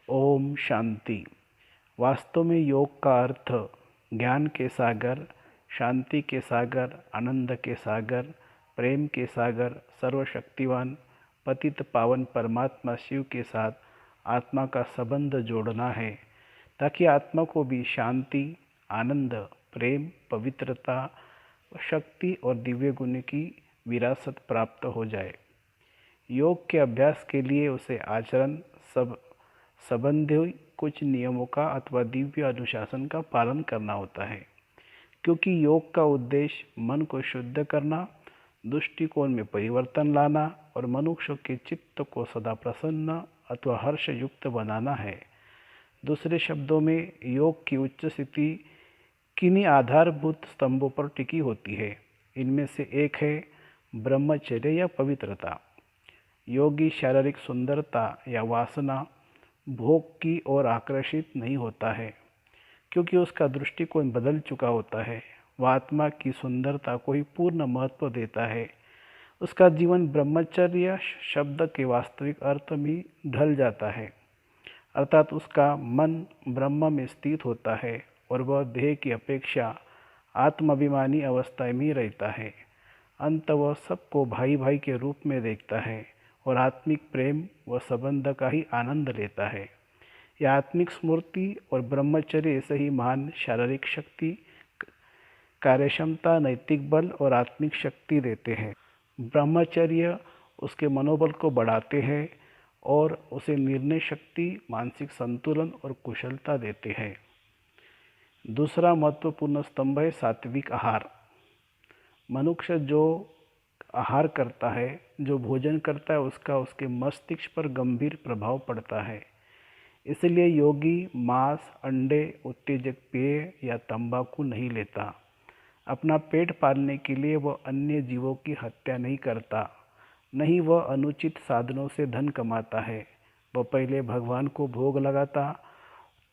ओम शांति। वास्तव में योग का अर्थ ज्ञान के सागर, शांति के सागर, आनंद के सागर, प्रेम के सागर, सर्वशक्तिवान पतित पावन परमात्मा शिव के साथ आत्मा का संबंध जोड़ना है, ताकि आत्मा को भी शांति, आनंद, प्रेम, पवित्रता, शक्ति और दिव्य गुण की विरासत प्राप्त हो जाए। योग के अभ्यास के लिए उसे आचरण संबंधी कुछ नियमों का अथवा दिव्य अनुशासन का पालन करना होता है, क्योंकि योग का उद्देश्य मन को शुद्ध करना, दृष्टिकोण में परिवर्तन लाना और मनुष्य के चित्त को सदा प्रसन्न अथवा हर्ष युक्त बनाना है। दूसरे शब्दों में, योग की उच्च स्थिति किन्हीं आधारभूत स्तंभों पर टिकी होती है। इनमें से एक है ब्रह्मचर्य या पवित्रता। योगी शारीरिक सुंदरता या वासना, भोग की ओर आकर्षित नहीं होता है, क्योंकि उसका दृष्टिकोण बदल चुका होता है। वह आत्मा की सुंदरता को ही पूर्ण महत्व देता है। उसका जीवन ब्रह्मचर्य शब्द के वास्तविक अर्थ में ढल जाता है, अर्थात उसका मन ब्रह्म में स्थित होता है और वह देह की अपेक्षा आत्माभिमानी अवस्था में रहता है। अंत वह सबको भाई भाई के रूप में देखता है और आत्मिक प्रेम व संबंध का ही आनंद लेता है। यह आत्मिक स्मृति और ब्रह्मचर्य ऐसे ही महान शारीरिक शक्ति, कार्यक्षमता, नैतिक बल और आत्मिक शक्ति देते हैं। ब्रह्मचर्य उसके मनोबल को बढ़ाते हैं और उसे निर्णय शक्ति, मानसिक संतुलन और कुशलता देते हैं। दूसरा महत्वपूर्ण स्तंभ है सात्विक आहार। मनुष्य जो आहार करता है, जो भोजन करता है, उसका उसके मस्तिष्क पर गंभीर प्रभाव पड़ता है। इसलिए योगी मांस, अंडे, उत्तेजक पेय या तंबाकू नहीं लेता। अपना पेट पालने के लिए वह अन्य जीवों की हत्या नहीं करता, नहीं वह अनुचित साधनों से धन कमाता है। वह पहले भगवान को भोग लगाता,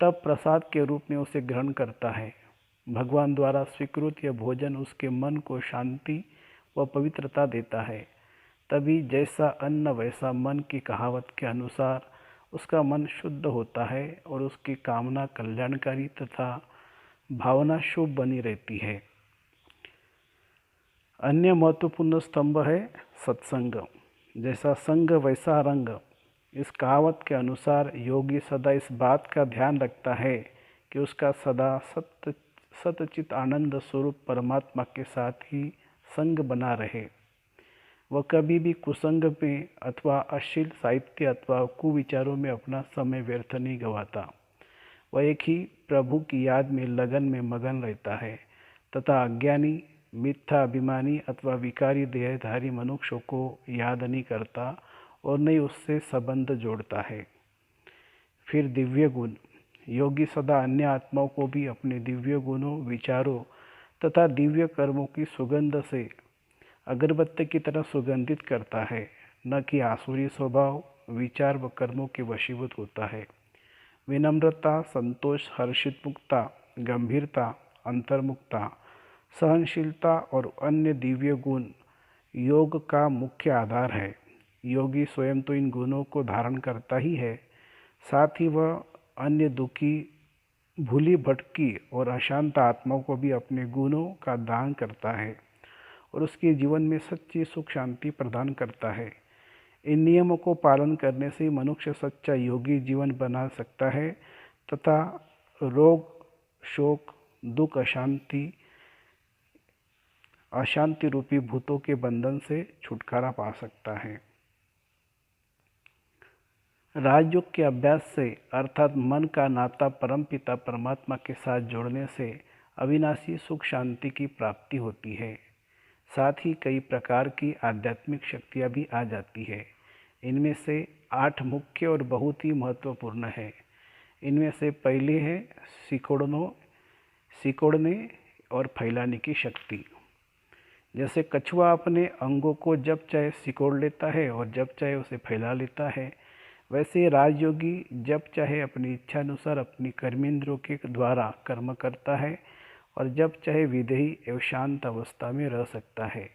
तब प्रसाद के रूप में उसे ग्रहण करता है। भगवान द्वारा स्वीकृत यह भोजन उसके मन को शांति व पवित्रता देता है। तभी जैसा अन्न वैसा मन की कहावत के अनुसार उसका मन शुद्ध होता है और उसकी कामना कल्याणकारी तथा भावना शुभ बनी रहती है। अन्य महत्वपूर्ण स्तंभ है सत्संग। जैसा संग वैसा रंग। इस कहावत के अनुसार योगी सदा इस बात का ध्यान रखता है कि उसका सदा सतचित आनंद स्वरूप परमात्मा के साथ ही संग बना रहे। वह कभी भी कुसंग में अथवा अश्लील साहित्य अथवा कुविचारों में अपना समय व्यर्थ नहीं गंवाता। वह एक ही प्रभु की याद में लगन में मगन रहता है तथा अज्ञानी, मिथ्या अभिमानी अथवा विकारी देहधारी मनुष्यों को याद नहीं करता और नहीं उससे संबंध जोड़ता है। फिर दिव्य गुण। योगी सदा अन्य आत्माओं को भी अपने दिव्य गुणों, विचारों तथा दिव्य कर्मों की सुगंध से अगरबत्ती की तरह सुगंधित करता है, न कि आसुरी स्वभाव, विचार व कर्मों के वशीभूत होता है। विनम्रता, संतोष, हर्षित मुक्ता, गंभीरता, अंतर्मुक्ता, सहनशीलता और अन्य दिव्य गुण योग का मुख्य आधार है। योगी स्वयं तो इन गुणों को धारण करता ही है, साथ ही वह अन्य दुखी, भूली भटकी और अशांत आत्माओं को भी अपने गुणों का दान करता है और उसके जीवन में सच्ची सुख शांति प्रदान करता है। इन नियमों को पालन करने से मनुष्य सच्चा योगी जीवन बना सकता है तथा रोग, शोक, दुख, अशांति रूपी भूतों के बंधन से छुटकारा पा सकता है। राजयोग के अभ्यास से अर्थात मन का नाता परमपिता परमात्मा के साथ जोड़ने से अविनाशी सुख शांति की प्राप्ति होती है। साथ ही कई प्रकार की आध्यात्मिक शक्तियाँ भी आ जाती है। इनमें से 8 मुख्य और बहुत ही महत्वपूर्ण है। इनमें से पहली है सिकोड़ने और फैलाने की शक्ति। जैसे कछुआ अपने अंगों को जब चाहे सिकोड़ लेता है और जब चाहे उसे फैला लेता है, वैसे राजयोगी जब चाहे अपनी इच्छानुसार अपनी कर्मेंद्रियों के द्वारा कर्म करता है और जब चाहे विधेयी एवं शांत अवस्था में रह सकता है।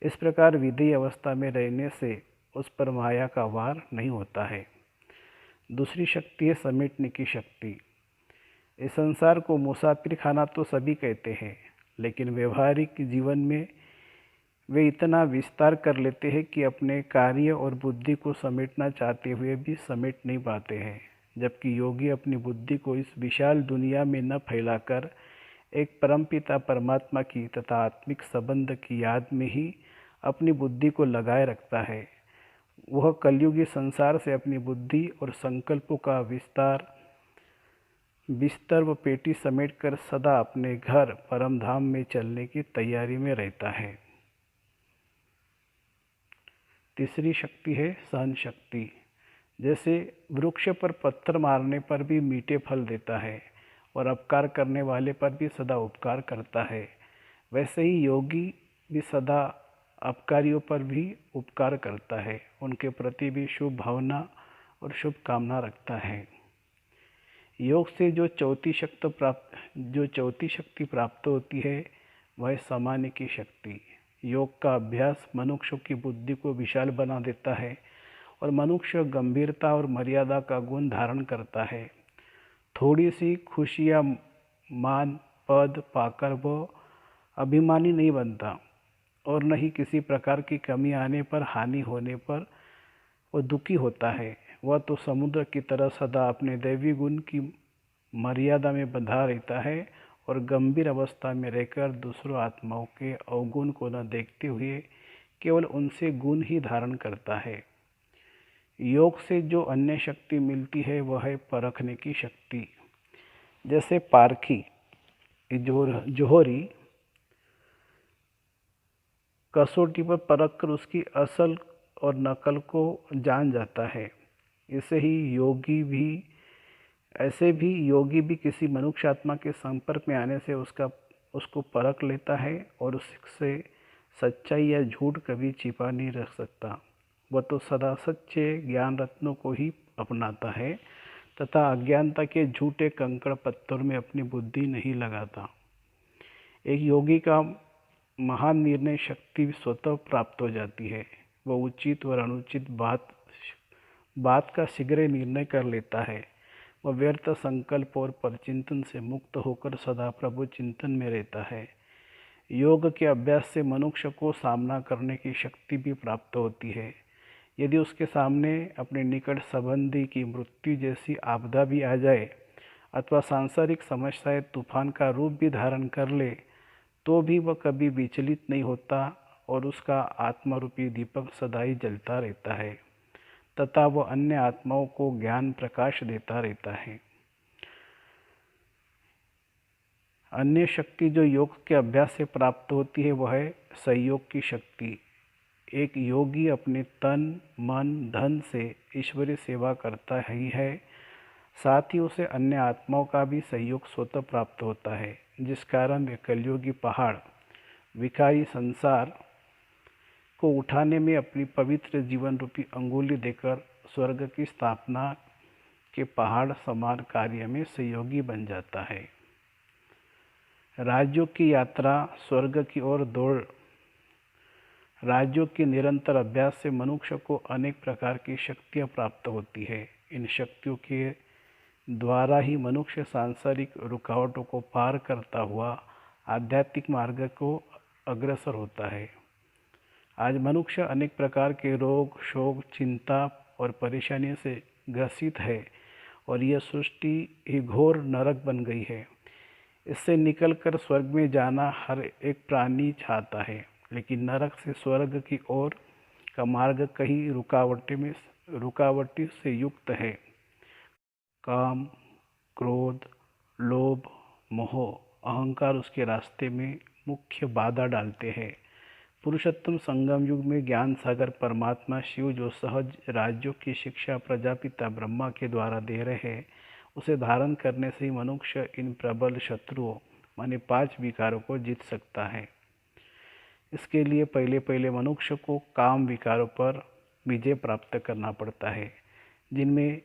इस प्रकार विधेयी अवस्था में रहने से उस पर माया का वार नहीं होता है। दूसरी शक्ति है समेटने की शक्ति। इस संसार को मुसाफिर खाना तो सभी कहते हैं, लेकिन व्यवहारिक जीवन में वे इतना विस्तार कर लेते हैं कि अपने कार्य और बुद्धि को समेटना चाहते हुए भी समेट नहीं पाते हैं। जबकि योगी अपनी बुद्धि को इस विशाल दुनिया में न फैलाकर एक परमपिता परमात्मा की तथा आत्मिक संबंध की याद में ही अपनी बुद्धि को लगाए रखता है। वह कलयुगी संसार से अपनी बुद्धि और संकल्पों का बिस्तर व पेटी समेटकर सदा अपने घर परम धाम में चलने की तैयारी में रहता है। तीसरी शक्ति है सहन शक्ति। जैसे वृक्ष पर पत्थर मारने पर भी मीठे फल देता है और अपकार करने वाले पर भी सदा उपकार करता है, वैसे ही योगी भी सदा अपकारियों पर भी उपकार करता है, उनके प्रति भी शुभ भावना और शुभ कामना रखता है। योग से जो चौथी शक्ति प्राप्त होती है वह है समाने की शक्ति। योग का अभ्यास मनुष्य की बुद्धि को विशाल बना देता है और मनुष्य गंभीरता और मर्यादा का गुण धारण करता है। थोड़ी सी खुशी या मान पद पाकर वो अभिमानी नहीं बनता और न ही किसी प्रकार की कमी आने पर, हानि होने पर वो दुखी होता है। वह तो समुद्र की तरह सदा अपने दैवी गुण की मर्यादा में बंधा रहता है और गंभीर अवस्था में रहकर दूसरों आत्माओं के अवगुण को न देखते हुए केवल उनसे गुण ही धारण करता है। योग से जो अन्य शक्ति मिलती है वह है परखने की शक्ति। जैसे पारखी जोहरी कसौटी पर परख कर उसकी असल और नकल को जान जाता है, ऐसे भी योगी भी किसी मनुष्य आत्मा के संपर्क में आने से उसको परख लेता है और उससे सच्चाई या झूठ कभी छिपा नहीं रख सकता। वह तो सदा सच्चे ज्ञान रत्नों को ही अपनाता है तथा अज्ञानता के झूठे कंकड़ पत्थर में अपनी बुद्धि नहीं लगाता। एक योगी का महान निर्णय शक्ति स्वतः प्राप्त हो जाती है। वह उचित और अनुचित बात का शीघ्र निर्णय कर लेता है। वह व्यर्थ संकल्प और परचिंतन से मुक्त होकर सदा प्रभु चिंतन में रहता है। योग के अभ्यास से मनुष्य को सामना करने की शक्ति भी प्राप्त होती है। यदि उसके सामने अपने निकट संबंधी की मृत्यु जैसी आपदा भी आ जाए अथवा सांसारिक समस्याएं तूफान का रूप भी धारण कर ले, तो भी वह कभी विचलित नहीं होता और उसका आत्मरूपी दीपक सदा ही जलता रहता है तथा वह अन्य आत्माओं को ज्ञान प्रकाश देता रहता है। अन्य शक्ति जो योग के अभ्यास से प्राप्त होती है वह है सहयोग की शक्ति। एक योगी अपने तन मन धन से ईश्वरीय सेवा करता ही है, साथ ही उसे अन्य आत्माओं का भी सहयोग स्वतः प्राप्त होता है, जिस कारण वे कलयुगी पहाड़ विकारी संसार को उठाने में अपनी पवित्र जीवन रूपी अंगुली देकर स्वर्ग की स्थापना के पहाड़ समान कार्य में सहयोगी बन जाता है। राज्यों की यात्रा स्वर्ग की ओर दौड़। राज्यों के निरंतर अभ्यास से मनुष्य को अनेक प्रकार की शक्तियाँ प्राप्त होती है। इन शक्तियों के द्वारा ही मनुष्य सांसारिक रुकावटों को पार करता हुआ आध्यात्मिक मार्ग को अग्रसर होता है। आज मनुष्य अनेक प्रकार के रोग शोक चिंता और परेशानियों से ग्रसित है और यह सृष्टि ही घोर नरक बन गई है। इससे निकलकर स्वर्ग में जाना हर एक प्राणी चाहता है, लेकिन नरक से स्वर्ग की ओर का मार्ग कई रुकावटी से युक्त है। काम क्रोध लोभ मोह अहंकार उसके रास्ते में मुख्य बाधा डालते हैं। पुरुषोत्तम संगम युग में ज्ञान सागर परमात्मा शिव जो सहज राज्यों की शिक्षा प्रजापिता ब्रह्मा के द्वारा दे रहे हैं, उसे धारण करने से ही मनुष्य इन प्रबल शत्रुओं माने 5 विकारों को जीत सकता है। इसके लिए पहले मनुष्य को काम विकारों पर विजय प्राप्त करना पड़ता है, जिनमें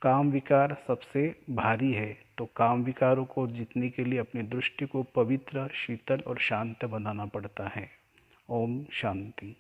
काम विकार सबसे भारी है। तो काम विकारों को जीतने के लिए अपनी दृष्टि को पवित्र शीतल और शांत बनाना पड़ता है। ओम शांति।